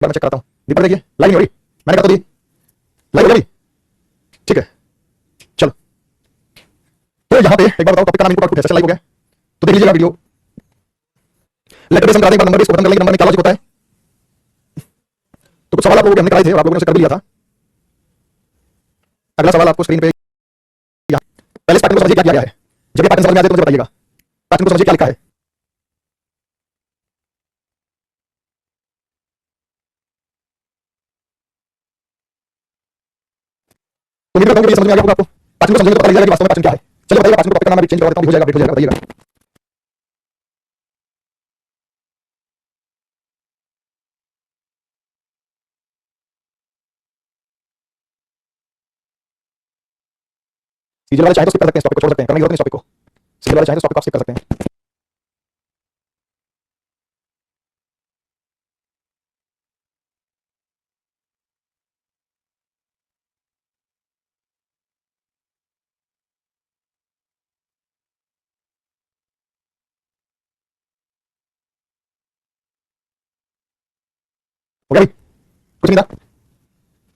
मैं चेक कराता हूँ। दीपक देखिए लाइव नहीं हो रही, मैंने कहा तो दी लाइव हो गई। ठीक है चलो, तो यहाँ पे एक बार बताओ टॉपिक का नाम इनपुट आउटपुट है, सेशन लाइव हो गया तो देख लीजिएगा वीडियो। लेटर बेस हम करा देंगे, नंबर बेस को खत्म कर लेंगे। नंबर में क्या लॉजिक होता है, तो कुछ सवाल आप लोगों के हमने कराए थे और आप लोगों ने कर भी लिया था। अगला सवाल आपको स्क्रीन पे पहले पैटर्न को समझिए क्या किया गया है। जब ये पैटर्न समझ में आ जाए तो मुझे बताइएगा पैटर्न को समझिए क्या लिखा है। तो मेरे बताऊंगा समझ में आ गया होगा आपको। पैटर्न को समझेंगे तो पता लग जाएगा कि वास्तव में पैटर्न क्या है। चलिए बताइए पैटर्न को, टॉपिक का नाम मैं चेंज करवा देता हूँ, हो जाएगा, अपडेट हो जाएगा, बताइएगा। सीजन वाले चाहे तो स्किप कर सकते हैं, इस टॉपिक को छोड़ सकते हैं, करने की जरूरत नहीं इस टॉपिक को। सीजन वाले चाहे तो टॉपिक को आप स्किप कर सकते हैं। हो गया भाई, कुछ नहीं था,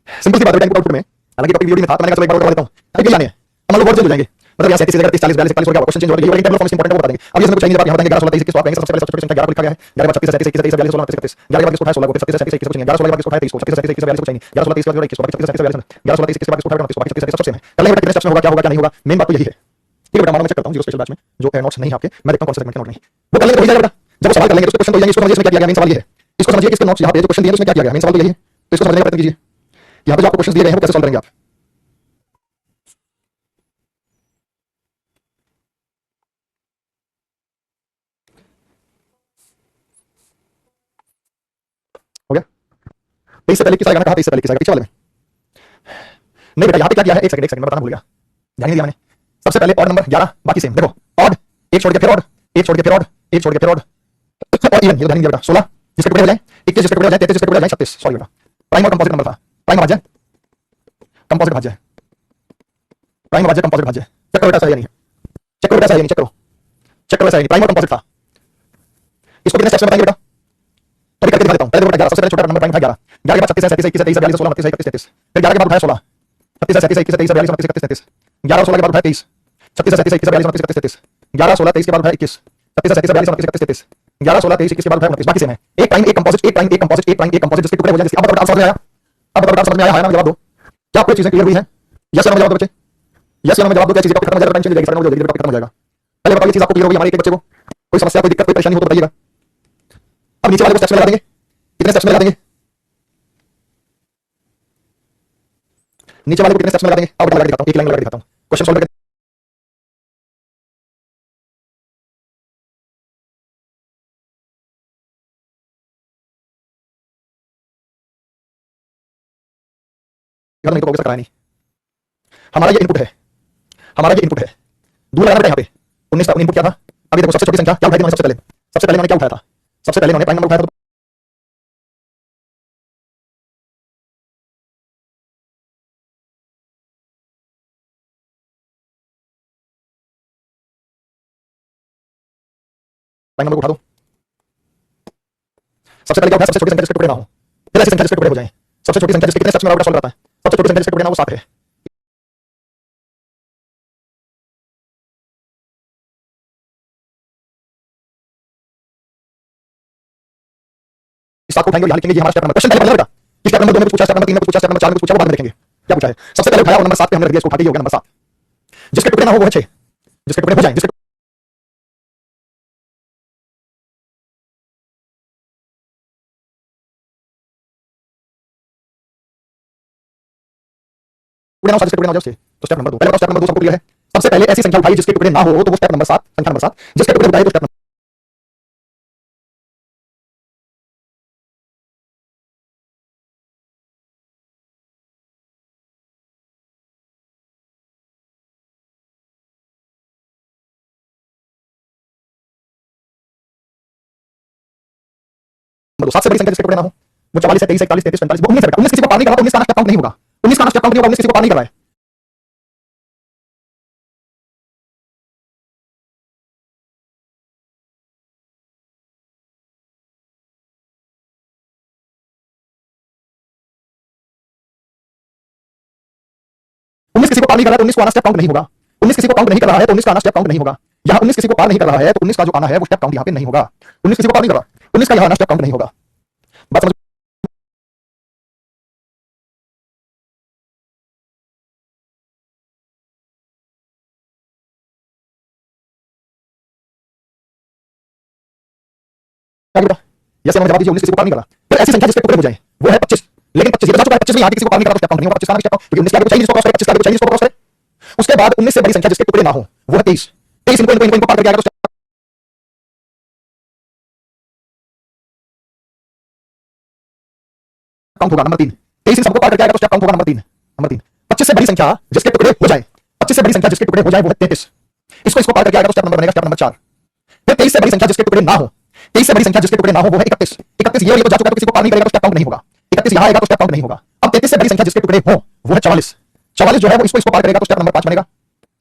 सिंपल सी बात है टाइम आउटपुट में। हालांकि टॉपिक वीडियो में था तो मैंने कहा चलो एक बार और करवा देता हूं। अभी क्या जाने हम लोग बहुत जल्द हो जाएंगे, मतलब यहाँ 37 से 40 42 41 हो गया, क्वेश्चन चेंज हो गया, ये टेबल फॉर्म इंपॉर्टेंट है वो बता देंगे। अब इसमें कुछ चाहिए, यहाँ बताएंगे 11 16 23 21 सबसे पहले सबसे छोटी संख्या 11 लिखा गया है। 11 32 33 21 42 36 11 के बाद इसको उठाया 16 को, 37 37 21 11 16 के बाद इसको उठाया 30 को, 36 37 21 42 को चाहिए, 11 16 30 के बाद 21 को, 36 37 42 11 16 30 21 के बाद इसको उठाया 29 को, बाकी 36 सबसे है। पहले बेटा कितने स्टेप्स में होगा, क्या होगा क्या नहीं होगा, मेन बात तो यही है। ठीक है बेटा, मानो मैं चेक करता हूं जीरो स्पेशल बैच में जो नोट्स नहीं है आपके, मैं देखता हूं कौन से सेगमेंट के नोट नहीं वो कर लेंगे तो हो जाएगा बेटा। जब सवाल कर लेंगे तो क्वेश्चन तो जाएंगे, इसको समझिए इसमें क्या किया गया, मेन सवाल ये है। इसको समझिए कि इसके नोट्स यहाँ पे जो क्वेश्चन दिए हैं उसमें क्या किया गया, मेन सवाल तो यही है। तो इसको समझने का प्रयत्न कीजिए, यहाँ पे जो आपको क्वेश्चन दिए गए हैं वो कैसे सॉल्व करेंगे आप। हो गया, 23 से पहले किस आएगा, कहा 23 से पहले किस आएगा, पीछे वाले में नहीं बेटा, यहाँ पे क्या किया है, एक सेकंड मैं बताना भूल गया, ध्यान नहीं दिया मैंने। सबसे पहले ऑड नंबर 11, बाकी सेम, देखो ऑड एक छोड़ के फिर ऑड, एक छोड़ के फिर ऑड, एक छोड़ के फिर ऑड और इवन, ये ध्यान नहीं दिया बेटा। 16 जिसके टुकड़े हो जाए, 21 जिसके टुकड़े हो जाए, 33 जिसके टुकड़े हो जाए, 36 सॉरी बेटा। प्राइम और कंपोजिट नंबर था, प्राइम भाज्य कंपोजिट भाज्य, प्राइम भाज्य कंपोजिट भाज्य, चेक करो बेटा सही है नहीं है, चेक करो बेटा सही है नहीं, चेक करो, चेक करो सही है, प्राइम और कंपोजिट था। इसको कितने स्टेप्स में बताएंगे बेटा, तो करके दिखा देता हूं। पहले देखो 11 सबसे पहले छोटा नंबर प्राइम था 11, 11 के बाद 37 37 21 23 42 16 29 31 फिर 11 के बाद उठाया 16, 37 37 21 23 42 29 31 11 16 के बाद उठाया 23, 36 37 21 42 29 31 11 16 23 के बाद उठाया 21, 37 37 42 29 31 11 16 23 21 के बाद उठाया 29, बाकी सेम है। एक प्राइम एक कंपोजिट, एक प्राइम एक कंपोजिट, एक प्राइम एक कंपोजिट जिसके टुकड़े हो जाए, जिसके अब बताओ समझ में आया, अब बताओ समझ में आया है ना, जवाब दो। क्या आपको चीजें क्लियर हुई है, यस या नो में जवाब दो बच्चे, यस या नो में जवाब दो। क्या चीज खत्म हो जाएगा, टेंशन नहीं जाएगी, जल्दी खत्म हो जाएगा। पहले बताओ ये चीज आपको क्लियर हो गई हमारे एक बच्चे को, कोई समस्या कोई दिक्कत कोई परेशानी हो तो बताइएगा। अब नीचे वाले को स्टेप्स में लगा देंगे, कितने स्टेप्स में लगा देंगे, नीचे वाले को कितने स्टेप्स में लगा देंगे, अब लगा दिखाता हूं, एक लाइन में लगा दिखाता हूं क्वेश्चन सॉल्व करके। नहीं तो कराया नहीं, हमारा ये इनपुट है, हमारा ये इनपुट है, दूर लगाना बेटा यहाँ पे 19 का इनपुट क्या था। अभी देखो सबसे छोटी संख्या क्या उठाई थी मैंने, सबसे पहले मैंने क्या उठाया था, सबसे पहले मैंने प्राइम नंबर उठाया था। प्राइम नंबर को उठा दो, सबसे पहले क्या उठाया, सबसे छोटी संख्या जिसके टुकड़े ना हो, फिर ऐसी संख्या जिसके टुकड़े हो जाए। सबसे छोटी संख्या जिसके कितने स्टेप्स में सॉल्व करता है, सबसे छोटी संख्या जिसके टुकड़े ना हो वो 7 है। इस 7 को उठाएंगे और यहाँ लिखेंगे ये हमारा स्टेप नंबर, क्वेश्चन पहले बेटा कि स्टेप नंबर 2 में पूछा, स्टेप नंबर 3 में पूछा, स्टेप नंबर 4 में पूछा, वो बाद में देखेंगे क्या पूछा है। सबसे पहले उठाया और नंबर 7 पे हमने रख दिया, इसको उठा के ये हो गया नंबर 7। जिसके टुकड़े ना हो वो है 6, जिसके टुकड़े हो जाए, जिसके टुकड़े ना हो, जिसके टुकड़े ना हो जाए 6, तो स्टेप नंबर 2। पहले स्टेप नंबर 2 सबको क्लियर है। सबसे पहले ऐसी संख्या उठाई जिसके टुकड़े ना हो तो वो स्टेप नंबर 7, संख्या नंबर 7, जिसके टुकड़े उठाए तो स्टेप नंबर 2। 7 से बड़ी संख्या जिसके टुकड़े ना हो वो 44 है, 23 41 33 45, वो 19 है बेटा। 19 किसी को पार नहीं कर रहा तो 19 का स्टेप काउंट नहीं होगा, 19 का स्टेप काउंट नहीं होगा, 19 किसी को पार नहीं कर रहा है। किसी को पार नहीं कर रहा है तो 19 को आना स्टेप काउंट नहीं होगा। 19 किसी को काउंट नहीं कर रहा है तो 19 का आना स्टेप काउंट नहीं होगा। यहाँ 19 किसी को पार नहीं कर रहा है तो 19 का जो आना है वो स्टेप काउंट यहाँ पे नहीं होगा। 19 किसी को पार नहीं कर रहा, 19 का यहाँ आना स्टेप काउंट नहीं होगा। बात समझ आगे बेटा, यस जवाब दीजिए। 19 किसी को पार नहीं कर रहा, फिर ऐसी संख्या जिसके टुकड़े हो जाए वो है 25। लेकिन 25 ये बता चुका है 25 में यहाँ किसी को पार नहीं कर रहा तो स्टेप काउंट नहीं होगा। 25 का आना स्टेप काउंट, क्योंकि 19 के आगे चाहिए जिसको क्रॉस करे, 25 के आगे चाहिए जिसको क्रॉस करे। उसके बाद 19 से बड़ी संख्या जिसके टुकड़े ना हो वो है 23। 23 इनको पार करके आएगा तो काउंट होगा नंबर 3। 23 इन सबको पार करके आएगा तो स्टेप काउंट होगा नंबर 3। नंबर 3 25 से बड़ी संख्या जिसके टुकड़े हो जाए, 25 से बड़ी संख्या जिसके टुकड़े हो जाए वो है 33। इसको पार करके आएगा तो स्टेप नंबर बनेगा स्टेप नंबर 4। फिर 23 से बड़ी संख्या जिसके टुकड़े ना हो, 23 से बड़ी संख्या जिसके टुकड़े ना हो वो है 31। 31 ये तो जा चुका है तो किसी को पार नहीं करेगा तो स्टेप काउंट नहीं होगा। 31 यहां आएगा तो स्टेप काउंट नहीं होगा। अब 33 से बड़ी संख्या जिसके टुकड़े हो वो है 44। 44 जो है वो इसको पार करेगा तो स्टेप नंबर 5 बनेगा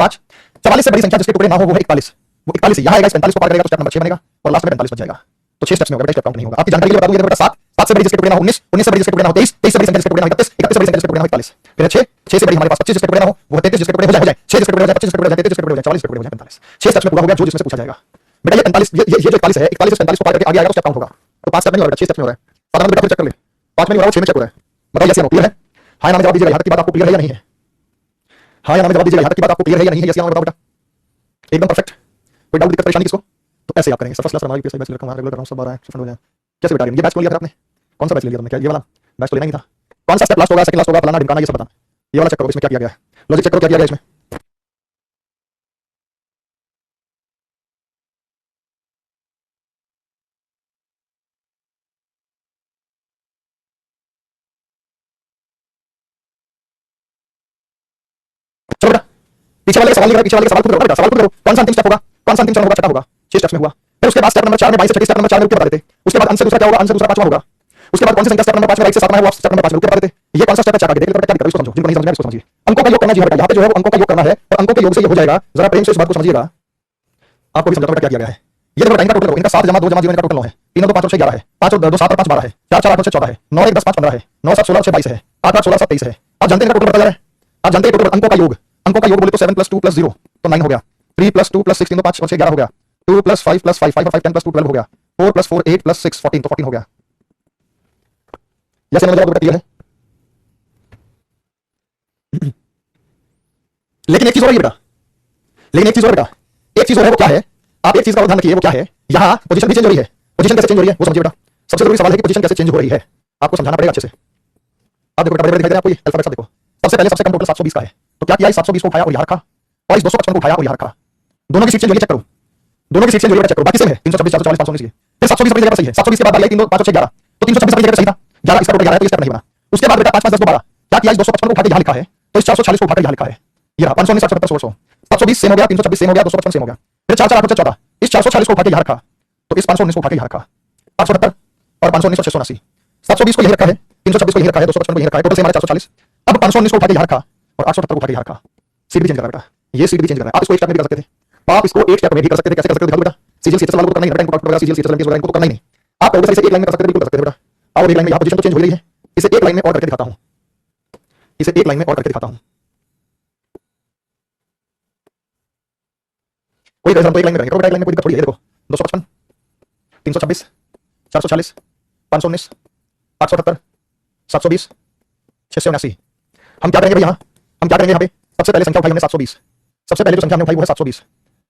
5। 44 से बड़ी संख्या जिसके टुकड़े ना हो वो है 41। वो 41 यहां आएगा, 45 को पार करेगा तो स्टेप नंबर 6 बनेगा और लास्ट में 45 बच जाएगा। तो 6 स्टेप्स में होगा, स्टेप काउंट नहीं होगा। आपकी जानकारी के लिए बता दूं, ये बेटा 7 7 से बड़ी जिसके टुकड़े ना हो 19, 19 से बड़ी जिसके टुकड़े ना हो 23, 23 से बड़ी संख्या जिसके टुकड़े ना हो 31, 31 से बड़ी संख्या जिसके टुकड़े ना हो 41। फिर 6 6 से बड़ी हमारे पास 25 जिसके टुकड़े ना हो वो 33 जिसके टुकड़े हो जाए 6 जिसके टुकड़े हो जाए 25 जिसके टुकड़े हो जाए 33 जिसके टुकड़े हो जाए 44 जिसके टुकड़े हो जाए 45। 6 स्टेप्स में पूरा हो गया जो जिसमें से पूछा जाएगा। बेटा ये 45 ये जो 41 है 41 से 45 को पार करके आगे आएगा तो स्टेप काउंट होगा। तो 5 स्टेप में हो रहा है, 6 स्टेप में हो रहा है। साधारण बेटा फिर चेक कर ले, 5 में नहीं हो रहा है 6 में चेक हो रहा है। बताइए यस या नो क्लियर है? हां या ना में जवाब दीजिएगा, यहां तक की बात आपको क्लियर है या नहीं है? हां या ना में जवाब दीजिएगा, यहां तक की बात आपको क्लियर है या नहीं है? यस या नो बताओ बेटा, एकदम परफेक्ट। कोई डाउट दिक्कत परेशानी किसको? तो ऐसे आप करेंगे फर्स्ट क्लास हमारी पीएसआई बैच लेकर रेगुलर कर रहा हूं, सब आ रहा है सफल हो जाए। कैसे बेटा ये बैच को लिया था आपने? कौन सा बैच लिया था? क्या ये वाला बैच तो लेना ही था? कौन सा स्टेप लास्ट होगा, सेकंड लास्ट होगा, फलाना ढिमकाना, ये सब बताना। ये वाला चेक करो इसमें क्या किया गया है, लॉजिक चेक करो क्या किया गया है इसमें। चलो बेटा पीछे वाले का सवाल लिख रहा है, पीछे वाले का सवाल खुद करो बेटा, सवाल खुद करो। कौन सा अंतिम स्टेप होगा, कौन सा अंतिम चरण होगा, छठा होगा, 6 स्टेप्स में हुआ। फिर उसके बाद स्टेप नंबर 4 में 22 से 26 स्टेप नंबर 4 में रुक के बता देते। उसके बाद अंश से दूसरा क्या होगा, अंश से दूसरा 5वां होगा। उसके बाद कौन सी संख्या स्टेप नंबर 5 में 22 से 7 में है वो स्टेप नंबर 5 में रुक के बता देते। ये कौन सा स्टेप है चार आगे देख लो बेटा, क्या दिक्कत है इसको समझो, जिनको नहीं समझ में आ इसको समझिए। अंकों का योग करना जी है बेटा, यहाँ पे जो है वो अंकों का योग करना है और अंकों के योग से ये हो जाएगा। जरा प्रेम से इस बात को समझिएगा, आपको भी समझाता बेटा क्या किया गया है। ये देखो टाइम का टोटल, इनका 7 जमा 2 जमा 0 इनका टोटल 9 है। 3 और 2 5 और 6 11 है, 5 और 2 7 और 5 12 है, 4 4 8 और 6 14 है, 9 1 10 5 15 है, 9 7 16 6 22 है, 8 8 16 7 23 है। आप जानते हैं इनका टोटल बता जा रहा है, आप जानते हैं टोटल अंकों का योग, अंकों का योग बोले तो 7 + 2 + 0 तो 9 हो गया, 3 + 2 + 6 3 5 और 6 11 हो गया, 2 + 5 + 5 5 और 5 10 + 2 12 हो गया, 4 + 4 8 + 6 14 तो 14 हो गया। जैसे मतलब बेटा क्लियर है। लेकिन एक चीज और है बेटा, लेकिन एक चीज और बेटा, एक चीज और है वो क्या है, आप एक चीज का ध्यान रखिए वो क्या है, यहाँ पोजीशन भी चेंज हो रही है। पोजीशन कैसे चेंज हो रही है वो समझिए बेटा, सबसे जरूरी सवाल है कि पोजीशन कैसे चेंज हो रही है, आपको समझाना पड़ेगा अच्छे से। आप देखो बेटा बड़े बड़े दिखाई दे रहे हैं आपको, ये अल्फाबेट देखो। सबसे पहले सबसे कम टोटल 720 का है, तो क्या किया, 720 को उठाया और यहाँ रखा और इस 255 को उठाया और यहाँ रखा। दोनों की सीट चेंज हो रही है, चेक करो, दोनों की सीट चेंज हो रही है, चेक करो, बाकी सेम है 326 440 519 की। फिर 720 अपनी जगह पर सही है, 720 के बाद 3 2 5 और 6 11 तो 326 अपनी जगह पर सही था, 11 इसका टोटल 11 है तो ये स्टेप नहीं बना। उसके बाद बेटा 5 5 10 12 क्या किया, इस 255 को उठा के यहाँ लिखा है तो इस 440 को उठा के यहाँ लिखा है, ये रहा 519 770 1600 720 सेम हो गया, 326 सेम हो गया, 255 सेम हो गया। फिर 4 4 8 14 इस 440 को उठा के यहाँ रखा तो इस 519 को उठा के यहाँ रखा, 578 और 519 और 679। 720 को यही रखा है, 326 को यही रखा है, 255 को यही रखा है, टोटल सेम हमारा 440। अब 519 को उठा के यहाँ रखा और 878 को उठा के यहाँ रखा। सीट भी चेंज कर रहा है बेटा, ये सीट भी चेंज कर रहा है। आप इसको एक स्टेप में भी कर सकते थे, आप इसको एक स्टेप में भी कर सकते थे। कैसे कर सकते थे बेटा, सीजीएल सीएचएस वाला को करना ही है, टाइम को सीजीएल सीएचएस लाइन को करना ही नहीं। आप कहोगे सही से एक लाइन में कर सकते थे, बिल्कुल कर सकते थे बेटा। और एक लाइन में यहाँ पोजीशन तो चेंज हो रही है, इसे एक लाइन में और करके दिखाता हूं, इसे एक लाइन में और करके दिखाता हूं। कोई तो एक लाइन में करेंगे, एक लाइन में कोई दिक्कत थोड़ी है। देखो 255 326 440 519 878 720 679। हम क्या करेंगे भाई, यहाँ हम क्या करेंगे, यहाँ पे सबसे पहले संख्या उठाई हमने 720, सबसे पहले जो संख्या हमने उठाई वो है 720।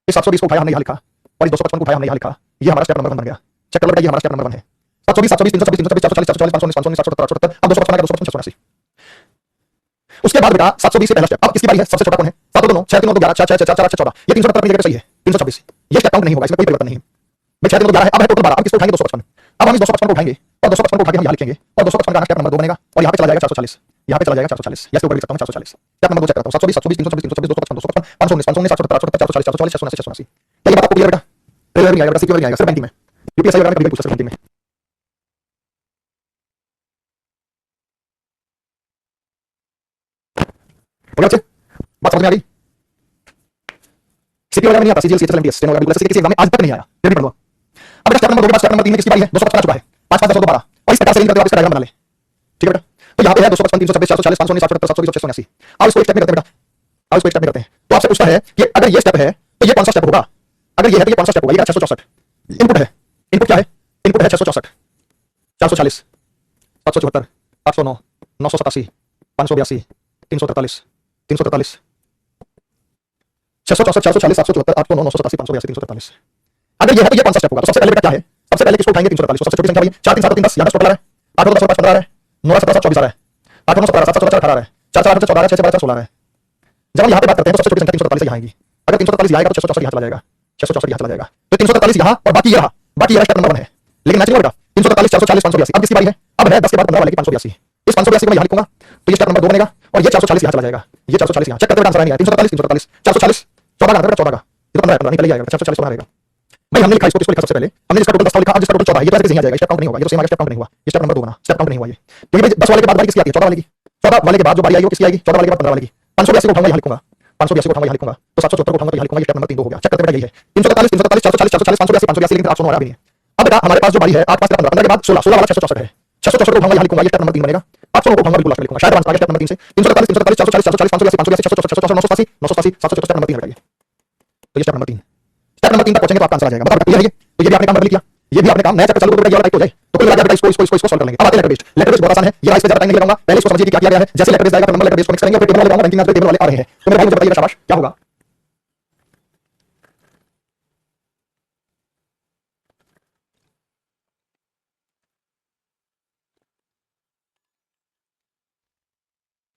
इस 720 को उठाया हमने यहाँ लिखा और इस 255 को उठाया हमने यहाँ लिखा, ये हमारा स्टेप नंबर 1 बन गया। चेक कर लो बेटा, ये हमारा स्टेप नंबर 1 है। 720 720 326 326 440 440 519 878 अब 255 का 255 679। उसके बाद बेटा 720 से पहला स्टेप, अब इसकी बारी है, सबसे छोटा कौन है, 7 2 9 6 3 2 11 4 6 4 4 14 ये 370 अपनी जगह पे सही है, 326 ये स्टेप काउंट नहीं होगा, इसमें कोई परिवर्तन नहीं है। भाई 6 3 2 11 है, अब है टोटल 12, अब किसको उठाएंगे 255। अब हम इस 255 को उठाएंगे और 255 को उठा के हम यहाँ लिखेंगे और 255 का स्टेप नंबर 2 बनेगा और यहाँ पे चला जाएगा 440, यहाँ पे चला जाएगा 440, या इसके ऊपर लिख सकता हूं 440। स्टेप नंबर 2 चेक करता हूं, 720 720 326 326 255 255 519 519 878 440 440 679 679। क्या ये बात आपको क्लियर बेटा? क्लियर नहीं आएगा बेटा, सीक्वेंस नहीं आएगा, सिर्फ बैंकिंग में यूपीएससी वगैरह में कभी पूछ सकते हैं बैंकिंग में। हो गया अच्छे, बात समझ में आ गई? सीपी वगैरह में नहीं आता, सीजीएल सीएचएस एमटीएस स्टेनो वगैरह बिल्कुल किसी एग्जाम में आज तक नहीं आया, फिर भी पढ़ लो। अब बेटा स्टेप नंबर 2 के बाद स्टेप नंबर 3 में किसकी बारी है, 255 आ चुका है, 5 5 10 12 और इस प्रकार से लिंक करते हुए आप इसका डायग्राम बना ले, ठीक है बेटा। तो यहाँ पे है 255 326 440 519 878 720 679। अब इसको एक स्टेप में करते हैं बेटा, अब इसको एक स्टेप में करते हैं। तो आपसे पूछता है कि अगर ये स्टेप है तो ये कौन सा स्टेप होगा, अगर ये है तो ये कौन सा स्टेप होगा। ये 664 इनपुट है, इनपुट क्या है, इनपुट है 664, 440, 774, 809, 987, 582, 343, 343, 664, 440, 774, 809, 987, 582, 343। अगर ये है तो ये कौन सा स्टेप होगा। तो सबसे पहले बेटा क्या है, सबसे पहले किसको उठाएंगे 343 को। सबसे छोटी संख्या भाई 4 3 7 3 10, यहां 10 टोटल है, 8 10 15 है, 9 17 24 आ रहा है, 8 9 17 7 14 18 है, 4 4 14 है, 6 12 16 है। जब हम यहां पे बात करते हैं तो सबसे छोटी संख्या 343 यहां आएगी। अगर 343 यहां आएगा तो 664 यहां चला जाएगा, 664 यहां चला जाएगा। तो 343 यहां और बाकी ये रहा, बाकी ये स्टेप नंबर 1 है। लेकिन मैच नहीं होगा 343 440 582। अब किसकी बारी है, अब है 10 के बाद 15 वाले की 582। इस 582 को मैं यहां लिखूंगा तो ये स्टेप नंबर 2 बनेगा और ये 440 यहां चला जाएगा, ये 440 यहां। चेक करते हुए आंसर नहीं आया 343 343 440 14 का आंसर 14 का, ये तो 15 निकल जाएगा 440 बना रहेगा भाई। हमने लिखा इसको लिखा सबसे पहले, हमने इसका टोटल 10 लिखा, अब इसका टोटल 14 है, ये तो ऐसे नहीं आ जाएगा, स्टेप काउंट नहीं होगा, ये तो सेम आएगा, स्टेप काउंट नहीं हुआ, ये स्टेप नंबर 2 बना, स्टेप काउंट नहीं हुआ ये। क्योंकि 10 वाले के बाद बारी किसकी आती है, 14 वाले की। 14 वाले के बाद जो बारी आई वो किसकी आएगी, 14 वाले के बाद 15 वाले की। 582 को उठाऊंगा यहां लिखूंगा, 582 को उठाऊंगा यहां लिखूंगा, तो 774 को उठाऊंगा यहां लिखूंगा, ये स्टेप नंबर 3 हो गया। चेक करते बेटा यही है 343 343 440 440 582 582, लेकिन 809 अभी नहीं है। अब बेटा हमारे पास जो बारी है 8 5 15 के बाद 16 16 वाला 664 है, 664 को उठाऊंगा यहां लिखूंगा, ये स्टेप नंबर 3 बनेगा। 800 को उठाऊंगा बिल्कुल लास्ट में लिखूंगा, शायद आंसर स्टेप नंबर 3 से 343 343 440 440 582 664 987 987 774 स्टेप नंबर 3 है तो ये स्टेप नंबर 3। स्टेप नंबर 3 तक पहुंचेंगे तो आपका आंसर आ जाएगा। बताओ क्लियर है ये, तो ये भी आपने काम कर लिया, ये भी आपने काम नया चैप्टर चालू करके ये वाला टाइप हो जाए तो कुल मिला के इसको सॉल्व कर लेंगे। अब आते हैं लेटर बेस्ड। लेटर बेस्ड बहुत आसान है, ये इस पे ज्यादा टाइम नहीं लगाऊंगा, पहले इसको समझिए कि क्या किया गया है। जैसे लेटर बेस्ड आएगा फिर नंबर लेटर बेस्ड को मिक्स करेंगे, फिर टेबल वाले रैंकिंग में टेबल वाले आ रहे हैं। तो मेरे भाई मुझे बताइए शाबाश क्या होगा।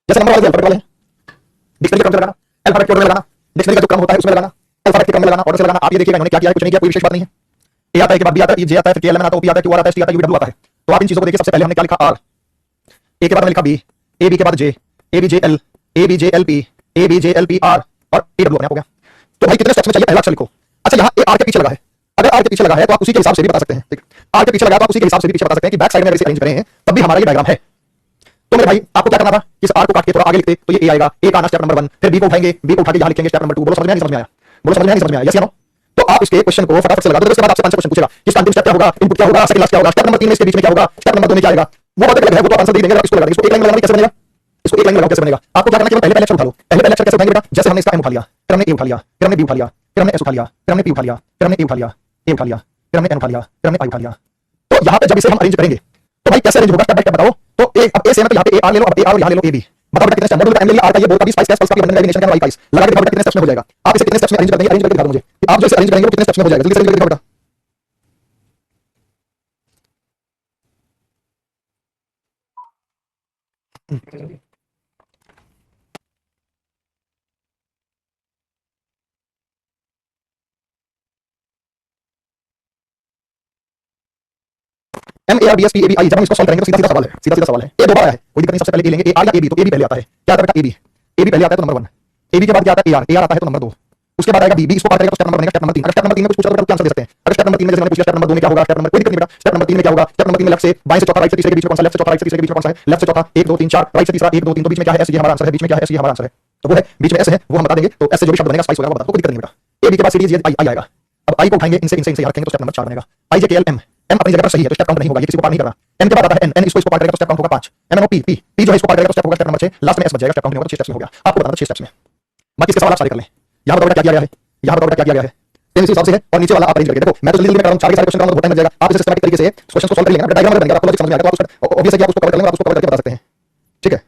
जैसे नंबर वाले अल्फाबेट वाले हैं, डिक्शनरी का क्रम से लगाना, अल्फाबेट के ऑर्डर में लगाना, डिक्शनरी का जो क्रम होता है उसमें लगाना, अल्फाबेट के क्रम में लगाना, ऑर्डर से लगाना। आप ये देखिएगा इन्होंने क्या किया है, कुछ नहीं किया, कोई विशेष बात नहीं है। ए आता है के बाद बी आता है, जे आता है, फिर के एल एम आता है, ओ पी आता है, क्यू आर आता है, टी आता है, यू डब्ल्यू आता है। तो आप इन चीजों को देखिए, सबसे पहले हमने क्या लिखा आर, ए के बाद हमने लिखा बी, ए बी के बाद J, A B J L, A B J L P, A B J L P R और टी डब्ल्यू अपने आप हो गया। तो भाई कितने स्टेप्स में चाहिए पहला अक्षर लिखो। अच्छा यहाँ ए आर के पीछे लगा है, अगर आर के पीछे लगा है तो आप उसी के हिसाब से भी बता सकते हैं। आर के पीछे लगा तो आप उसी के हिसाब से भी पीछे बता सकते हैं कि बैक साइड में अगर इसे अरेंज करें तब भी हमारा ये डायग्राम है। तो मेरे भाई आपको क्या करना था, इस आर को काट के थोड़ा आगे लिखते तो ये ए आएगा, ए का आना स्टेप नंबर 1, फिर बी को उठाएंगे, बी को उठा के यहां लिखेंगे स्टेप नंबर 2। बोलो समझ में नहीं समझ में आया, बोलो समझ में नहीं समझ में आया, यस या नो। तो आप इसके क्वेश्चन को फटाफट से लगा दो, उसके बाद आपसे 5 क्वेश्चन पूछेगा कि इसका अंतिम स्टेप क्या होगा, इनपुट क्या होगा, सेकंड लास्ट क्या होगा, स्टेप नंबर 3 में इसके बीच में क्या होगा, स्टेप नंबर 2 में क्या आएगा, वो बहुत अलग है, वो तो आंसर दे देंगे। इसको लगा देंगे, इसको एक लाइन लगाना कैसे बनेगा, इसको एक लाइन लगाओ कैसे बनेगा। आपको क्या करना है, पहले पहले अक्षर उठा लो, पहले अक्षर कैसे उठाएंगे बेटा, जैसे हमने इसका एम उठा लिया, फिर हमने ए उठा लिया, फिर हमने बी उठा लिया, फिर हमने एस उठा लिया, फिर हमने पी उठा लिया, फिर हमने ए उठा लिया, ए उठा लिया, फिर हमने एन उठा लिया, फिर हमने आई उठा लिया। तो यहाँ पे जब इसे हम अरेंज करेंगे तो भाई कैसे अरेंज होगा, स्टेप बाय स्टेप बताओ। तो ए अब ए से है ना, तो यहाँ पे ए आर ले लो, अब ए आर और यहाँ ले लो ए बी। बताओ बेटा कितने स्टेप, मॉड्यूल का टाइम ले लिया, आर का ये बोल का 20 22 स्टेप्स का बनने का एलिमिनेशन का 22 लगा के दिखाओ बेटा कितने स्टेप्स में हो जाएगा। आप इसे कितने स्टेप्स में अरेंज कर देंगे, अरेंज करके दिखा दो मुझे कि आप जो इसे अरेंज करेंगे वो कितने स्टेप्स में हो जाएगा। जल्दी से दिखाओ बेटा। M A R D S P A B I, जब हम इसको सॉल्व करेंगे तो सीधा सीधा सवाल है, सीधा सीधा सवाल है। ये दो बार आया है, कोई दिक्कत नहीं। सबसे पहले ए लेंगे, ए आर या ए बी, तो ए बी पहले आता है, क्या आता है बेटा ए बी, ए बी पहले आता है तो नंबर 1, ए बी के बाद क्या आता है ए आर, ए आर आता है तो नंबर 2, उसके बाद आएगा बी, बी इसको काट करेगा तो स्टेप नंबर बनेगा स्टेप नंबर 3। अगर स्टेप नंबर 3 में कुछ पूछा तो बेटा आंसर दे सकते हैं। अगर स्टेप नंबर 3 में जैसे मैंने पूछा स्टेप नंबर 2 में क्या होगा, स्टेप नंबर कोई दिक्कत नहीं बेटा, स्टेप नंबर 3 में क्या होगा, स्टेप नंबर 3 में लेफ्ट से बाएं से चौथा, राइट से तीसरे के बीच में कौन सा, लेफ्ट से चौथा, राइट से तीसरे के बीच में कौन सा है, लेफ्ट से चौथा 1 2 3 4, राइट से तीसरा 1 2 3, तो बीच में क्या है एस, ये हमारा आंसर है, बीच में क्या है एस, ये हमारा आंसर है। तो वो है बीच में एस है, वो हम बता देंगे, तो एस से जो भी शब्द बनेगा स्पाइस होगा वो बता दो, कोई दिक्कत नहीं बेटा। ए बी के बाद सीरीज ये आई आएगा, अब आई को उठाएंगे इनसे इनसे इनसे रखेंगे तो स्टेप नंबर 4 बनेगा। आई जे के एल एम, एम अपनी जगह पर सही है तो स्टेप काउंट नहीं होगा, ये किसी को पार नहीं करना। एन के बाद आता है एन, एन इसको पार करेगा तो स्टेप काउंट होगा 5। M N O P, P P जो है इसको पार करेगा तो स्टेप होगा स्टेप नंबर 6, लास्ट में एस बच जाएगा, स्टेप काउंट नहीं होगा, तो 6 स्टेप्स में हो गया। आपको बताना 6 स्टेप्स में, बाकी इसके सवाल आप सारे कर लें। यहां बताओ क्या किया गया है, यहां बताओ क्या किया गया है, इसी हिसाब से है। और नीचे वाला आप अरेंज करके देखो, मैं तो जल्दी में कर रहा हूं, 4 के सारे क्वेश्चन कराऊंगा तो बहुत टाइम लग जाएगा। आप इसे सिस्टमैटिक तरीके से क्वेश्चन को सॉल्व कर लेंगे ना, डायग्राम बन जाएगा, आपको लॉजिक समझ में आएगा, तो आप ऑब्वियस है कि आप उसको कवर कर लेंगे, आप उसको कवर करके बता सकते हैं, ठीक है।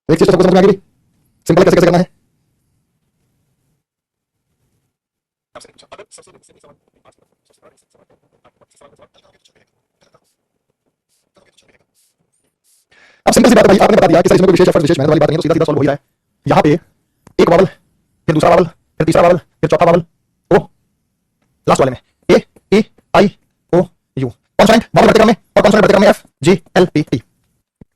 एक चीज तो सबको समझ में आ गई, सिंपल कैसे कैसे करना है। अब सिंपल सी बात है भाई, आपने बता दिया कि सर इसमें कोई विशेष एफर्ट विशेष मेहनत वाली बात नहीं है, तो सीधा सीधा सॉल्व हो ही रहा है। यहाँ पे एक वावल, फिर दूसरा वावल, फिर तीसरा वावल, फिर चौथा वावल, ओ लास्ट वाले में ए ई I O you, consonant vowel बढ़ते क्रम में और कॉन्सोनेंट बढ़ते क्रम में F G L P T.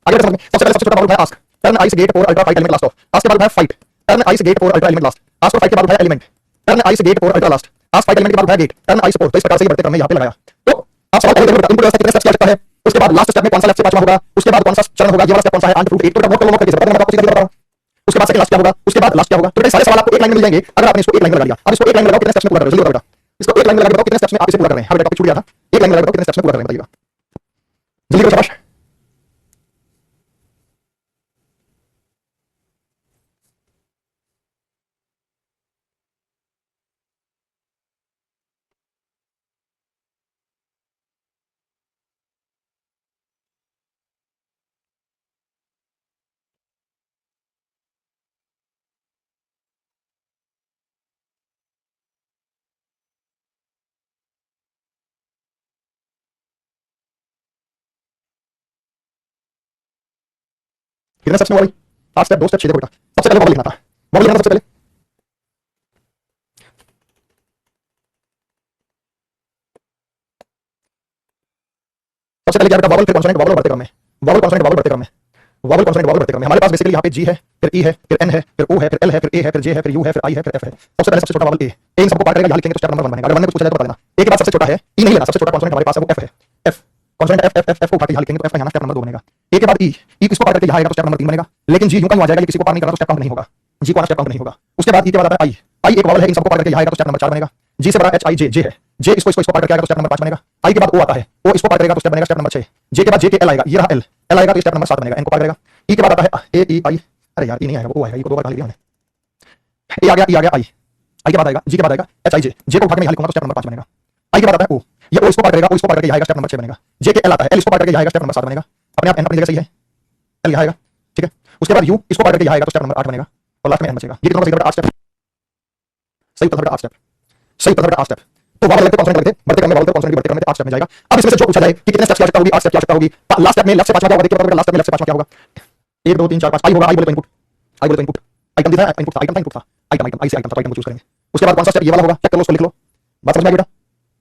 आगे बढ़ते समझ में, सबसे पहले सबसे छोटा वॉवल उठाया आस्क, टर्न आई से गेट और ultra fight element last of, ask के बाद उठाया फाइट, टर्न आई से गेट और अल्ट्रा एलिमेंट लास्ट, आस्क और फाइट के बाद उठाया एलिमेंट, टर्न आई से गेट और ultra last, ask fight element के बाद उठाया गेट, टर्न आई से तो इस प्रकार से बढ़ते क्रम में यहाँ पे लगाया। तो आप सवाल करेंगे इनपुट व्यवस्था कितने स्टेप्स की आवश्यकता है, उसके बाद लास्ट स्टेप में कौन सा लेफ्ट से पांचवा होगा, उसके बाद कौन सा चरण होगा, ये वाला स्टेप कौन सा है, आंट फ्रूट एक तो नोट कर लो, नोट करके मैं आपको सीधा बता रहा हूं। उसके बाद सेकंड लास्ट क्या होगा, उसके बाद लास्ट क्या होगा। तो सारे सवाल आपको एक लाइन में मिल जाएंगे अगर आपने इसको एक लाइन में लगा दिया। अब इसको एक लाइन में लगाओ, कितने स्टेप्स में पूरा करोगे, जल्दी बताओ बेटा। इसको एक लाइन में लगा के बताओ कितने स्टेप्स में आप इसे पूरा कर रहे हैं। हमारे टॉपिक छूट गया था, एक लाइन में लगा बताओ कितने स्टेप्स में पूरा कर रहे हैं, बताइएगा जल्दी करो, शाबाश। कितने स्टेप्स में हुआ भाई, 8 स्टेप 2 स्टेप 6। देखो बेटा सबसे पहले वॉवल लिखना था, वॉवल लिखना सबसे पहले। सबसे पहले क्या बेटा, वॉवल फिर कॉन्सोनेंट वॉवल बढ़ते क्रम में, वॉवल कॉन्सोनेंट वॉवल बढ़ते क्रम में, वॉवल कॉन्सोनेंट वॉवल बढ़ते क्रम में। हमारे पास बेसिकली यहाँ पे जी है, फिर ई है, फिर एन है, फिर ओ है, फिर एल है, फिर ए है, फिर जे है, फिर यू है, फिर आई है, फिर एफ है। सबसे पहले सबसे छोटा वॉवल ए, इन सबको पार्ट करेगा, यहाँ लिखेंगे तो स्टेप नंबर 1 बनेगा। अगर 1 में कुछ पूछा जाए तो बता देना। ए के बाद सबसे छोटा है ई, नहीं लेना, सबसे छोटा कॉन्सोनेंट हमारे पास है वो एफ है, F consonant F F F F को उठा के यहाँ लिखेंगे तो एफ का यहाँ स्टेप नंबर 2 बनेगा। ए के बाद ई, ई किसको पार करके यहाँ आएगा तो स्टेप नंबर 3 बनेगा। लेकिन जी यूं कहीं आ जाएगा, ये किसी को पार नहीं करना तो स्टेप काउंट नहीं होगा, जी को आना स्टेप काउंट नहीं होगा। उसके बाद ई के बाद आता है आई, आई एक वॉवल है, इन सबको पार करके यहाँ आएगा तो स्टेप नंबर 4 बनेगा। जी से बड़ा एच आई जे, जे है, जे इसको पार करके आएगा तो स्टेप नंबर 5 बनेगा। आई के बाद ओ आता है, ओ इसको पार करेगा तो स्टेप बनेगा स्टेप नंबर 6। जे के बाद जे के एल आएगा, ये रहा एल, एल आएगा तो स्टेप नंबर 7 बनेगा, इनको पार करेगा। ई के बाद आता है ए ई आई, अरे यार ई नहीं आएगा, ओ आएगा, ई को 2 बार लिख दिया मैंने। ए आ गया, ई आ गया, आई, आई के बाद आएगा, जी के बाद आएगा एच आई जे, जे को उठा के मैं यहाँ लिखूंगा तो स्टेप नंबर 5 बनेगा। आई के बाद आता है ओ, ये ओ इसको पार करेगा, ओ इसको पार करके यहाँ आएगा स्टेप नंबर 6 बनेगा। जे के एल आता है, एल इसको पार करके यहाँ आएगा स्टेप नंबर 7 बनेगा। अपने आप एन अपनी जगह सही है, एल यहाँ आएगा, ठीक है। उसके बाद यू इसको पार करके यहाँ आएगा तो स्टेप नंबर 8 बनेगा और लास्ट में एन बचेगा। ये कितना बचेगा बेटा, 8 स्टेप, सही उत्तर बेटा 8 स्टेप, सही उत्तर बेटा 8 स्टेप। तो वॉवल लगते कॉन्सोनेंट लगते बढ़ते क्रम में, वॉवल कॉन्सोनेंट बढ़ते क्रम में 8 स्टेप में जाएगा। अब इसमें से जो पूछा जाए कि कितने स्टेप्स की आवश्यकता होगी, 8 स्टेप की आवश्यकता होगी। लास्ट स्टेप में लेफ्ट से पांचवा क्या होगा, देखिए बताओ बेटा लास्ट स्टेप में लेफ्ट से पांचवा क्या होगा। 1 2 3 4 5 आई होगा, आई बोले तो इनपुट, आई बोले तो इनपुट, आइटम दिखा है, इनपुट था, आइटम था, इनपुट था, आइटम आइटम आई से आइटम था, आइटम को चूज करेंगे। उसके बाद कौन सा स्टेप ये वाला होगा, चेक कर लो, उसको लिख लो, बात समझ में आई बेटा,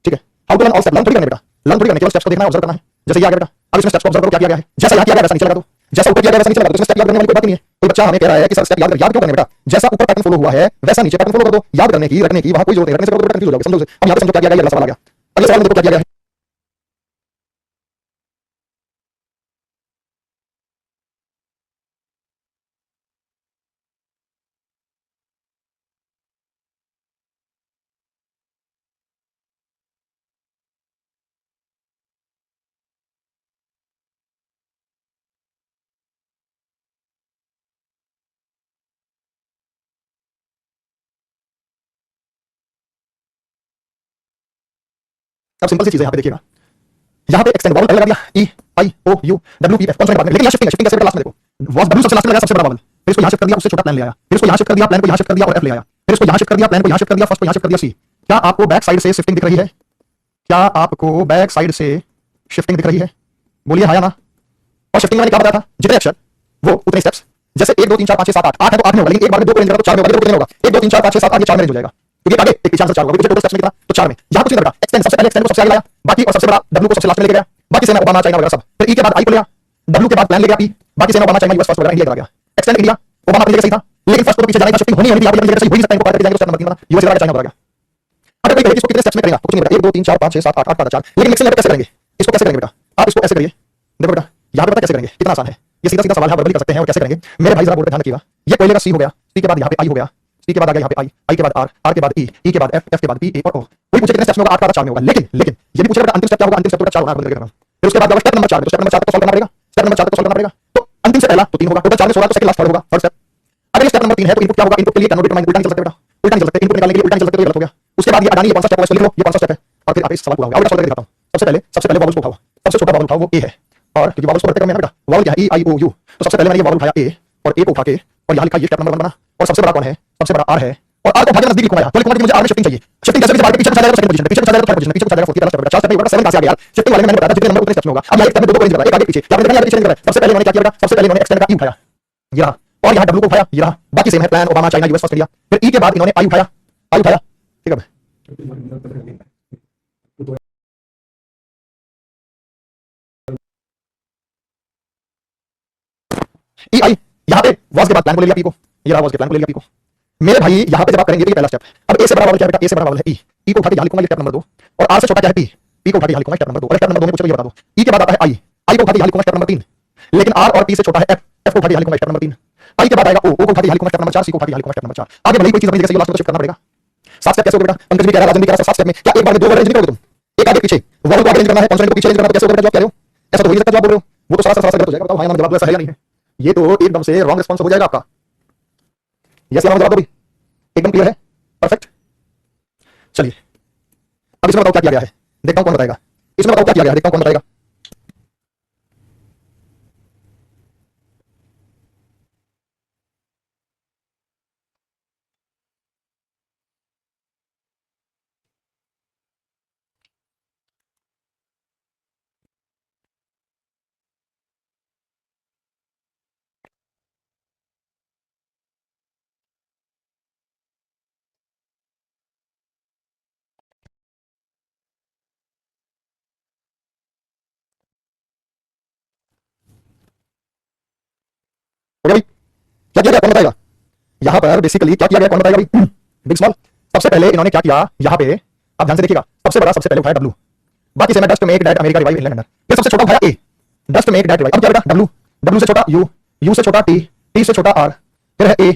ठीक है। How to learn all step, learn थोड़ी करना बेटा, लर्न थोड़ी करना, केवल स्टेप्स को देखना है, ऑब्जर्व करना है। जैसे ये आ गया बेटा, अब इसमें स्टेप्स को ऑब्जर्व करो, क्या किया गया है, जैसा यहाँ किया गया वैसा नीचे लगा दो, जैसा ऊपर किया गया वैसा नीचे लगा दो। इसमें स्टेप याद करने वाली कोई बात नहीं है। कोई बच्चा हमें कह रहा है कि सर स्टेप याद क्यों करने बेटा, जैसा ऊपर पैटर्न फॉलो हुआ है वैसा नीचे पैटर्न फॉलो कर दो, याद करने की रखने की वहां कोई जरूरत नहीं, रखने से बेटा कंफ्यूज हो जाओगे। समझो, हम यहाँ पे समझो क्या किया गया, ये अगला सवाल आ गया। अगले सवाल में देखो क्या किया गया है। अब सिंपल सी चीज है, यहाँ पे देखिएगा, यहाँ पे एक्सटेंड वॉवल पहले लगा दिया, E I O U W P F consonant बाद में, लेकिन यहाँ शिफ्टिंग है, शिफ्टिंग कैसे बेटा लास्ट में देखो, वॉस डब्ल्यू सबसे लास्ट में लगा, सबसे बड़ा वॉवल, फिर इसको यहाँ शिफ्ट कर दिया, उससे छोटा प्लान ले आया, फिर इसको यहाँ शिफ्ट कर दिया, प्लान को यहाँ शिफ्ट कर दिया और एफ ले आया, फिर इसको यहाँ शिफ्ट कर दिया, प्लान को यहाँ शिफ्ट कर दिया, फर्स्ट को यहाँ शिफ्ट कर दिया सी। क्या आपको बैक साइड से शिफ्टिंग दिख रही है, क्या आपको बैक साइड से शिफ्टिंग दिख रही है, बोलिए हाँ या ना। और शिफ्टिंग मैंने क्या बताया था, जितने अक्षर वो उतने स्टेप्स, जैसे 1 2 3 4 5 6 7 8 8 है तो 8 में होगा, लेकिन एक बार में 2 को रेंज करा तो 4 में होगा, कितने होगा 1 2 3 4 5 6 7 8, ये 4 में रेंज हो जाएगा, क्योंकि आगे एक पीछे आंसर 4 होगा, पीछे टोटल स्टेप्स में कितना तो 4 में। यहाँ कुछ नहीं लगा, एक्सटेंड सबसे पहले एक्सटेंड को सबसे आगे लाया, बाकी और सबसे बड़ा डब्ल्यू को सबसे लास्ट में लेके गया, बाकी से ओबामा चाइना वगैरह सब, फिर ई के बाद आई को लिया, डब्ल्यू के बाद प्लान ले गया पी, बाकी से ओबामा चाइना यूएस फर्स्ट वगैरह इंडिया करा गया। एक्सटेंड इंडिया ओबामा अपनी जगह सही था, लेकिन फर्स्ट को पीछे जाने का शिफ्टिंग होनी है, यहाँ पे सही हो ही सकता है, इनको पार करके जाएंगे तो स्टेप नंबर 3 बना, यूएस वगैरह चाइना वगैरह। अगर कोई कहे इसको कितने स्टेप्स में करेगा तो कुछ नहीं बेटा, 1 2 3 4 5 6 7 8 8 4, लेकिन मिक्सिंग कैसे करेंगे, इसको कैसे करेंगे बेटा, आप इसको ऐसे करिए, देखो बेटा यहाँ पे पता कैसे करेंगे, कितना आसान है, ये सीधा सीधा सवाल है, वर्बली कर सकते हैं। और कैसे करेंगे मेरे भाई, जरा बोर्ड पे ध्यान रखिएगा, ये पहले का सी हो गया, सी के बाद यहाँ पे आई हो गया, सी के बाद आ गया यहाँ पे आई, आई के बाद आर, आर के बाद ई, ई के बाद एफ, एफ के बाद बी, ए और ओ। कोई पूछे कितने स्टेप्स में होगा, 8 का 4 में होगा, लेकिन ये भी पूछेगा अंतिम स्टेप क्या होगा, अंतिम स्टेप तो 4 होगा, फिर उसके बाद स्टेप नंबर 4 में, तो स्टेप नंबर 4 को सॉल्व करना पड़ेगा, स्टेप नंबर 4 को सॉल्व करना पड़ेगा, तो अंतिम से पहला तो 3 होगा, टोटल 4 में 16 तो सेकंड लास्ट थर्ड होगा, थर्ड स्टेप। अगर स्टेप नंबर 3 है तो इनपुट क्या होगा, इनपुट के लिए कैन नॉट डिटरमाइन, उल्टा नहीं चल सकते बेटा, उल्टा नहीं चल सकते, इनपुट निकालने के लिए उल्टा नहीं चल सकते, तो ये गलत हो गया। उसके बाद ये अडानी, ये कौन सा स्टेप होगा, इसको लिख लो, ये कौन सा स्टेप है, और फिर आप इस सवाल को आओगे, और सॉल्व करके दिखाता हूं। सबसे पहले वॉवल्स को उठाओ, सबसे छोटा वॉवल उठाओ वो ए है, और क्योंकि वॉवल्स को बढ़ते क्रम में है ना बेटा, वॉवल क्या है, ई आई ओ यू, तो सबसे पहले मैंने ये वॉवल उठाया ए, और ए को उठा के और यहाँ लिखा ये स्टेप नंबर 1 बना, और सबसे बड़ा कौन है, सबसे बड़ा आर है, और आर को भागे नजदीक लिखूंगा, तो लिखूंगा कि मुझे आर में शिफ्टिंग चाहिए, शिफ्टिंग कैसे भी भाग के पीछे चला जाएगा, सेकंड पोजीशन पे, पीछे चला जाएगा, थर्ड पोजीशन पे, पीछे चला जाएगा, फोर्थ, पहला स्टेप, 4 स्टेप में 7 कहां से आ गया यार। शिफ्टिंग वाले में मैंने बताया जितने नंबर उतने स्टेप्स में होगा। अब यहाँ एक स्टेप में 2 को रेंज बता, एक आगे पीछे, क्या आपने देखा यहाँ पीछे रेंज बता, सबसे पहले उन्होंने क्या किया बेटा, सबसे पहले उन्होंने एक्सटेंड का ई उठाया, ये रहा, और यहाँ डब्ल्यू को उठाया, ये रहा, बाकी सेम है, plan Obama China US first India, फिर ई के बाद इन्होंने आई उठाया, ठीक है, ई आई यहाँ पे वॉज के बाद प्लान को ले लिया पी को, ये रहा वॉज के प्लान को ले लिया पी को। मेरे भाई यहाँ पे जब आप करेंगे तो ये पहला स्टेप। अब ए से बड़ा वाला क्या बेटा, ए से बड़ा वाला है ई, ई को उठा के यहाँ लिखूंगा ये स्टेप नंबर 2, और आर से छोटा क्या है पी, पी को उठा के यहाँ लिखूंगा स्टेप नंबर 2, और स्टेप नंबर 2 में पूछे ये बता दो। ई के बाद आता है आई, आई को उठा के यहाँ लिखूंगा स्टेप नंबर 3, लेकिन आर और पी से छोटा है एफ, एफ को उठा के यहाँ लिखूंगा स्टेप नंबर 3। आई के बाद आएगा ओ, ओ को उठा के यहाँ लिखूंगा स्टेप नंबर 4, सी को उठा के यहाँ लिखूंगा स्टेप नंबर 4। आगे भले ही कोई चीज अपनी जगह से लास्ट में शिफ्ट करना पड़ेगा। 7 स्टेप कैसे होगा बेटा, पंकज भी कह रहा है, राजन भी कह रहा है 7 स्टेप में, क्या एक बार में 2 वर्ड अरेंज नहीं करोगे तुम, एक आगे पीछे वर्ड को आगे अरेंज करना है, कॉन्सोनेंट को पीछे अरेंज करना है, तो कैसे होगा जवाब कह रहे हो, ऐसा तो हो ही नहीं सकता जवाब बोल रहे हो, वो तो सारा गलत हो जाएगा। बताओ हाँ या ना जवाब ऐसा है या नहीं है, ये तो एकदम से रॉन्ग रिस्पांस हो जाएगा आपका। यस या नो जवाब दो भी, एकदम क्लियर है, परफेक्ट। चलिए अब इसमें बताओ क्या किया गया है, देखता हूं कौन बताएगा, इसमें बताओ क्या किया गया है, देखता हूं कौन बताएगा। हो गया भाई, क्या किया गया कौन बताएगा। यहां पर बेसिकली क्या किया गया कौन बताएगा भाई, बिग स्मॉल। सबसे पहले इन्होंने क्या किया यहां पे, आप ध्यान से देखिएगा, सबसे बड़ा सबसे पहले उठाया डब्ल्यू, बाकी से मैं dust make that America revive England under, फिर सबसे छोटा उठाया ए, डस्ट मेक डैट रिवाइव। अब क्या बेटा डब्ल्यू, डब्ल्यू से छोटा यू, यू से छोटा टी, टी से छोटा आर, फिर है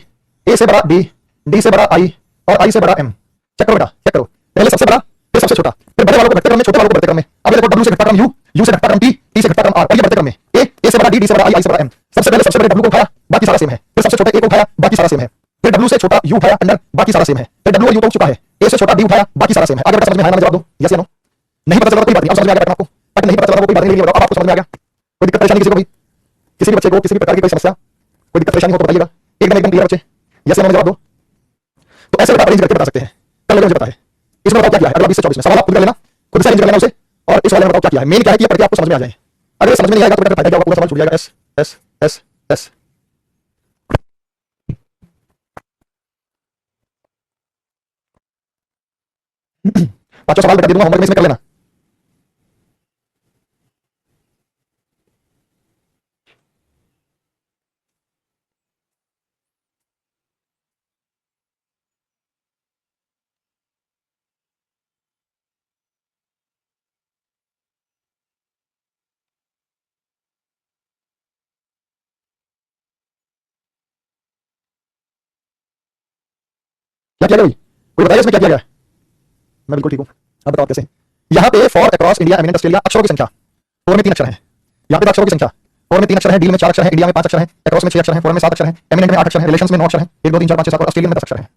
ए से बड़ा डी, डी से बड़ा आई, और आई से बड़ा एम। चेक करो बेटा चेक करो, पहले सबसे बड़ा फिर सबसे छोटा, फिर बड़े वालों को घटते क्रम में, छोटे वालों को बढ़ते क्रम में। अब देखो डब्ल्यू से घटता क्रम यू, यू से घटता क्रम टी, टी से घटता क्रम आर, और ये बढ़ते क्रम में ए से बड़ा डी, डी से बड़ा आई से बड़ा एम। सबसे पहले सबसे बड़े डब्ल्यू को उठाया, बाकी सारा सेम है, फिर सबसे छोटे ए को उठाया, बाकी सारा सेम है, फिर डब्ल्यू से छोटा यू उठाया अंडर, बाकी सारा सेम है, फिर डब्ल्यू और यू तो उठ चुका है, ए से छोटा डी उठाया, बाकी सारा सेम है। आगे बेटा समझ में आया ना, जवाब दो यस या नो। नहीं पता चला कोई बात नहीं, अब समझ में आ गया आपको, अगर नहीं पता चला कोई बात नहीं, अब आपको समझ में आ गया। कोई दिक्कत परेशानी किसी को भी, किसी भी बच्चे को किसी भी प्रकार की कोई समस्या, कोई दिक्कत परेशानी हो तो बताइएगा, एकदम क्लियर बच्चे, यस या नो जवाब दो। तो ऐसे बेटा अरेंज करके बता सकते हैं, कर लेंगे मुझे पता है। इसमें बताओ क्या किया है, अगला 20 से 24 में सवाल आप खुद कर लेना, खुद से अरेंज कर लेना उसे, और इस वाले में बताओ क्या किया है, मेन क्या है कि ये पढ़ के आपको समझ में आ जाए। अगर समझ में नहीं आएगा तो बेटा फायदा क्या होगा, पूरा सवाल छूट जाएगा। एस एस एस एस पांचों सवाल बेटा दे दूंगा होमवर्क में, इसमें कर लेना। क्या किया गया भाई, कोई बताइए इसमें क्या किया गया। मैं बिल्कुल ठीक हूँ, अब बताओ कैसे। यहाँ पे for across India eminent Australia अक्षरों की संख्या, फोर में 3 अक्षर है, यहाँ पे अक्षरों की संख्या फोर में 3 अक्षर है, डील में 4 अक्षर है, इंडिया में 5 अक्षर है, अक्रॉस में 6 अक्षर है, फोर में 7 अक्षर है, एमिनेंट में 8 अक्षर है, रिलेशंस में 9 अक्षर है, 1 2 3 4 5 6 7 और ऑस्ट्रेलियन में 10 अक्षर है।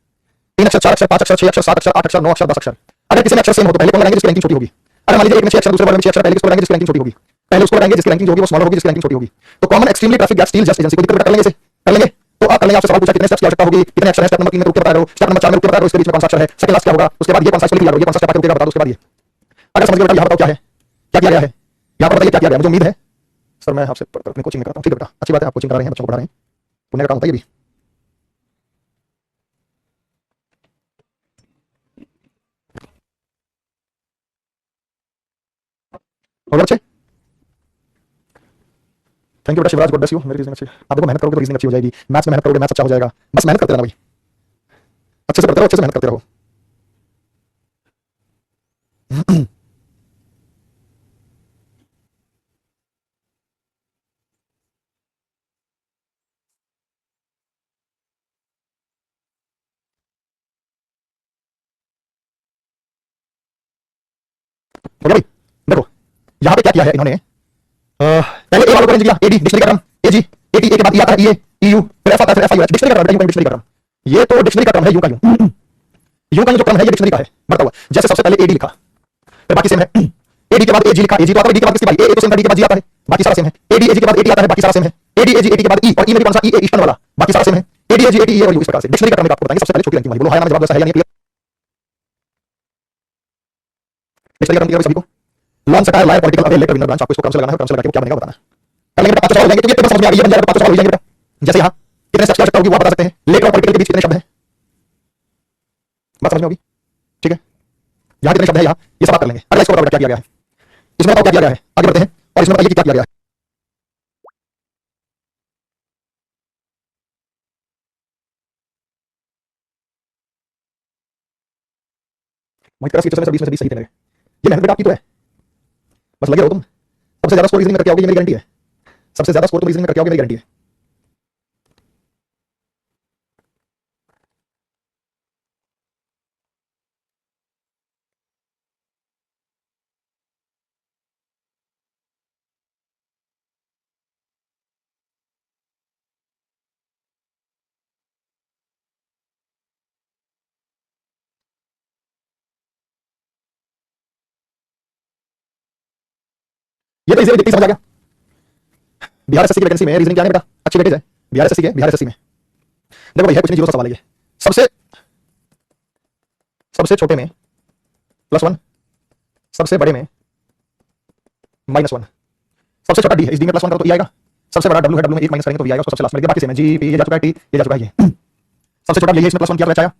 3 अक्षर 4 अक्षर 5 अक्षर 6 अक्षर 7 अक्षर 8 अक्षर 9 अक्षर 10 अक्षर। अगर किसी में अक्षर सेम हो तो पहले कौन लगाएंगे जिसकी रैंकिंग छोटी होगी। अगर मान लीजिए एक में 6 अक्षर, दूसरे वर्ड में 6 अक्षर, पहले किसको लगाएंगे जिसकी रैंकिंग छोटी होगी, पहले उसको लगाएंगे जिसकी रैंकिंग होगी वो स्मॉलर होगी, जिसकी रैंकिंग छोटी होगी। तो common extremely traffic gas steel just agency को दिक्कत कर लेंगे, इसे कर लेंगे। तो आप कर लेंगे, आपसे सवाल पूछा कितने स्टेप्स की आवश्यकता होगी, कितने अक्षर है, स्टेप नंबर 3 में रुक के बता रहे हो, स्टेप नंबर 4 में रुक के बता रहे हो, इसके बीच में कौन सा अक्षर है, सेकंड लास्ट क्या होगा, उसके बाद ये कौन सा लिख लिया, ये कौन सा स्टेप आगे रुकेगा बता दो, उसके बाद ये। अगर समझ गए बेटा यहाँ बताओ क्या है, क्या किया गया है, यहाँ पर बताइए क्या किया गया। मुझे उम्मीद है सर मैं आपसे अपनी कोचिंग में कराता हूँ, ठीक है बेटा, अच्छी बात है, आप कोचिंग करा रहे हैं, बच्चों को पढ़ा रहे हैं, पुण्य का काम होता है ये भी। और बच्चे थैंक यू बेटा, शिवराज गॉड ब्लेस यू, मेरी रीजनिंग अच्छी। आप देखो मेहनत करोगे तो रीजनिंग अच्छी हो जाएगी, मैथ्स में मेहनत करोगे मैथ्स अच्छा हो जाएगा, बस मेहनत करते रहना भाई, अच्छे से पढ़ते रहो, अच्छे से मेहनत करते रहो। हो गया भाई, देखो यहाँ पे क्या किया है इन्होंने, पहले ए वालों को रेंज किया, एडी डिक्शनरी का टर्म, एजी एटी, ए के बाद ई आता है ईए, ईयू, फिर एफ आता है, फिर एफआई, डिक्शनरी का टर्म, डिक्शनरी का टर्म, ये तो डिक्शनरी का टर्म है, यू का यू, यू का जो टर्म है ये डिक्शनरी का है, बढ़ता हुआ, जैसे सबसे पहले एडी लिखा, फिर बाकी सेम है, एडी के बाद एजी लिखा, एजी तो आता है, डी के बाद किसके बाद ए तो सेम है, डी के बाद जी आता है, बाकी सारा सेम है, एडी एजी के बाद एटी आता है, बाकी सारा सेम है, एडी एजी एटी के बाद ई, और ई में भी कौन सा ई, ईस्टर्न वाला, बाकी सारा सेम है, एडी एजी एटी, ई और यू, इस प्रकार से डिक्शनरी का टर्म आपको बताएंगे। सबसे पहले छोटी रैंकिंग वाली बोलो, हां ना जवाब ऐसा है या नहीं, क्लियर। डिक्शनरी का टर्म क्लियर सभी को, long satire liar political away letter winner branch, आपको इसको क्रम से लगाना है, क्रम से लगा के क्या बनेगा बताना। कर लेंगे, 5 सवाल हो जाएंगे, क्योंकि समझ में आ गई है, बन जाएगा, 5 सवाल हो जाएंगे बेटा। जैसे यहाँ कितने स्टेप्स की आवश्यकता होगी वो आप बता सकते हैं, लेटर और पॉलिटिकल के बीच कितने शब्द हैं, बात समझ में होगी, ठीक है। यहाँ कितने शब्द हैं, यहाँ ये सब आप कर लेंगे। अगला इसको बताओ क्या किया गया है, इसमें बताओ क्या किया गया है, आगे बढ़ते हैं, और इसमें बताइए कि क्या किया गया है। मोहित का टीचर में 20 में से 20 सही थे मेरे। ये मेहनत बेटा आपकी तो है, बस लगे रहो तुम। सबसे ज्यादा स्कोर रीजनिंग में करके आओगे, ये मेरी गारंटी है। सबसे ज्यादा स्कोर तुम रीजनिंग में करके आओगे, मेरी गारंटी है। ये तो इजी देखते ही समझ आ गया। बिहार एसएससी की वैकेंसी में रीजनिंग क्या है बेटा, अच्छी वेटेज है बिहार एसएससी के, बिहार एसएससी में। देखो भैया कुछ नहीं, जीरो सा सवाल है ये। सबसे सबसे छोटे में +1, सबसे बड़े में -1। सबसे छोटा डी है, इस डी में +1 करो तो ई आएगा। सबसे बड़ा डब्ल्यू है, डब्ल्यू में 1 माइनस करेंगे तो वी आएगा। उसको सबसे लास्ट में लिख दिया। बाकी सेम है, जी पी ये जा चुका है, टी ये जा चुका है, ये सबसे छोटा ये इसमें +1 किया तो एच आया।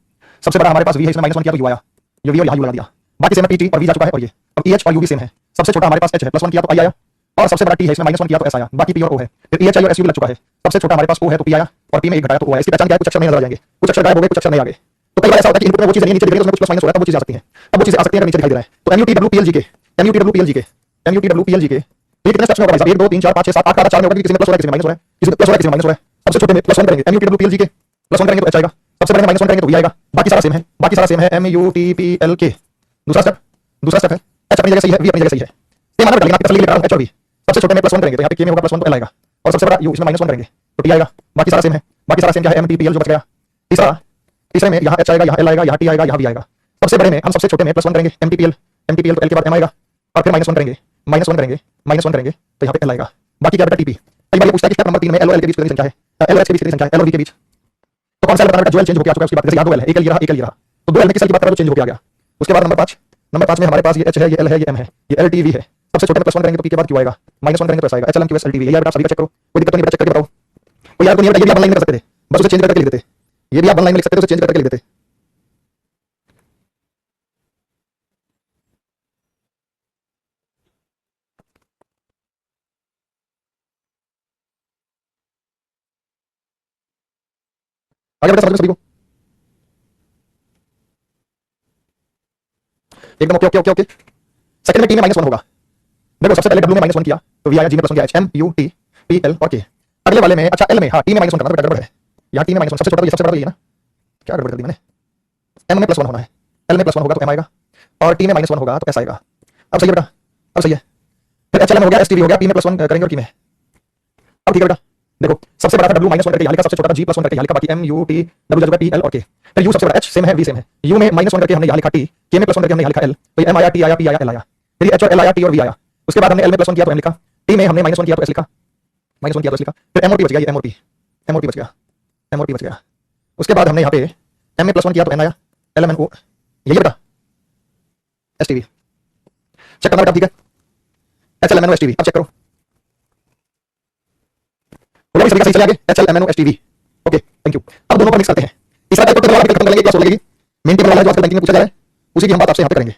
सबसे बड़ा हमारे पास वी है, इसमें -1 किया तो यू आया। ये वी और यहाँ यू लगा दिया। बाकी सेम है, पी टी और वी जा चुका है, और ये अब ई एच और यू भी सेम है। सबसे छोटा हमारे पास एच है, +1 किया तो आई आया, और सबसे बड़ा टी है, इसमें -1 किया तो एस आया। बाकी पी और ओ है, फिर ई एच आई और एस यू भी लग चुका है। सबसे छोटा हमारे पास ओ है तो पी आया, और पी में 1 घटाया तो ओ आया। इसकी पहचान क्या है, कुछ अक्षर नहीं नजर आ जाएंगे, कुछ अक्षर गायब हो गए, कुछ अक्षर नहीं आ गए। तो कई बार ऐसा होता है कि इनपुट में वो चीजें नहीं नीचे दिख रही है, उसमें कुछ प्लस माइनस हो रहा है, तब वो चीजें आ सकती हैं। अब वो चीजें आ सकती हैं अगर नीचे दिखाई दे रहा है। तो एमयूटी डब्ल्यू पीएल जी के, एमयूटी डब्ल्यू पीएल जी के, एमयूटी डब्ल्यू पीएल जी के, ये कितने स्टेप्स में होगा भाई साहब, 1 2 3 4 5 6 7 8 का 4 में होगा, किसी में प्लस हो रहा है, किसी में माइनस हो रहा है, किसी में प्लस हो रहा है, किसी में माइनस हो रहा है। सबसे छोटे में +1 करेंगे, एमयूटी डब्ल्यू पीएल जी के, +1 करेंगे तो एच आएगा। सबसे बड़े में -1 करेंगे तो वी आएगा। बाकी सारा सेम है, बाकी सारा सेम है, एमयूटीपीएल के। दूसरा स्टेप है, एच अपनी जगह सही है, वी अपनी जगह सही है। सेम आना डालेंगे, आपकी तसल्ली के लिए एच और वी। सबसे छोटे में +1 करेंगे तो यहाँ पे के में होगा +1 तो एल आएगा, और सबसे बड़ा यू, इसमें -1 करेंगे तो टी आएगा। बाकी सारा सेम है, बाकी सारा सेम क्या है, एमटीपीएल जो बच गया। तीसरे में यहाँ एच आएगा, यहाँ एल आएगा, यहाँ टी आएगा, यहाँ वी आएगा। सबसे बड़े में हम सबसे छोटे में +1 करेंगे, एमटीपीएल, एमटीपीएल तो एल के बाद एम आएगा, और फिर -1 करेंगे, -1 करेंगे, -1 करेंगे तो यहाँ पे एल आएगा। बाकी क्या बेटा टीपी। कई बार ये पूछता है कि स्टेप नंबर 3 में एल और एल के बीच कितनी संख्या है, एल और एच के बीच कितनी संख्या है, एल और वी के बीच। तो कौन सा एल बताना बेटा, जो एल चेंज होकर आ चुका है उसकी बात। जैसे यहाँ 2 एल है, एक एल ये रहा, एक एल ये रहा, तो 2 एल में किस एल की बात करें तो चेंज होकर आ गया। उसके बाद नंबर 5 में हमारे पास ये एच है, ये एल है, ये एम है, ये एल टी वी है। सबसे छोटे में +1 करेंगे तो पी के बाद क्यू आएगा, -1 करेंगे तो एस आएगा, H L M Q S L T V. ये बेटा सभी का चेक करो, कोई दिक्कत तो नहीं बेटा, चेक करके बताओ। कोई यार को नहीं बेटा, ये भी आप ऑनलाइन में कर सकते थे, बस उसे चेंज करके लिख देते। ये भी आप ऑनलाइन में लिख सकते थे, उसे चेंज करके लिख देते। आगे बेटा समझ में सभी को एकदम okay okay okay okay. Second में टी में -1 होगा। देखो सबसे पहले डब्ल्यू में -1 किया तो वी आया, जी में +1 किया, H M U T P L और के। अगले वाले में अच्छा एल में, हाँ टी में -1 करना तो बेटा गड़बड़ है। यहाँ टी में -1 सबसे छोटा तो ये, सबसे बड़ा तो ये ना, क्या गड़बड़ कर दी मैंने। एम में +1 होना है, एल में +1 होगा तो एम आएगा, और टी में -1 होगा तो एस आएगा। अब सही है बेटा, अब सही है। फिर एच एल एम हो गया, एस टी वी हो गया, पी में +1 करेंगे और की में। अब ठीक है बेटा, देखो सबसे बड़ा था डब्ल्यू -1 करके यहाँ लिखा, सबसे छोटा था जी +1 करके यहाँ लिखा। बाकी एम यू टी डब्ल्यू जगह पी एल और के। फिर यू सबसे बड़ा, एच सेम है, वी सेम है। यू में -1 करके हमने यहाँ लिखा टी, के में +1 करके हमने यहाँ लिखा एल, तो एम आया, टी आया, पी आया, एल आया। फिर एच और एल आया, टी और वी आया। उसके बाद हमने एल में +1 किया तो एम लिखा, टी में हमने -1 किया तो एस लिखा, -1 किया तो एस लिखा। फिर एम और पी बच गया, ये एम और पी, एम और पी बच गया, एम और पी बच गया। उसके बाद हमने यहाँ पे एम में +1 किया तो एन आया, एल एम एन ओ, यही बेटा एस टी वी। चेक करना बेटा, ठीक है, H L M N O S T V. अब चेक करो, बोलो सभी का सही चले आगे, H L M N O S T V. Okay thank you. अब दोनों को मिक्स करते हैं। तीसरा टाइप को खत्म कर लेंगे, क्या लगेगी मेन टेबल वाला जो आजकल बैंकिंग में पूछा जा रहा है, उसी की हम बात आपसे यहाँ पे करेंगे,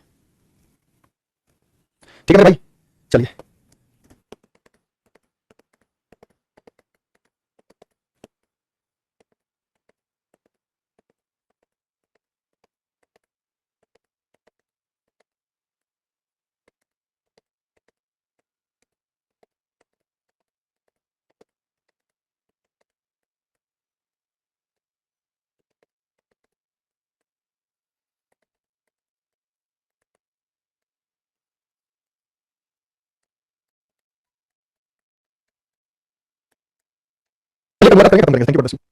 ठीक है भाई। चलिए दोबारा करेंगे, खत्म करेंगे। Thank you.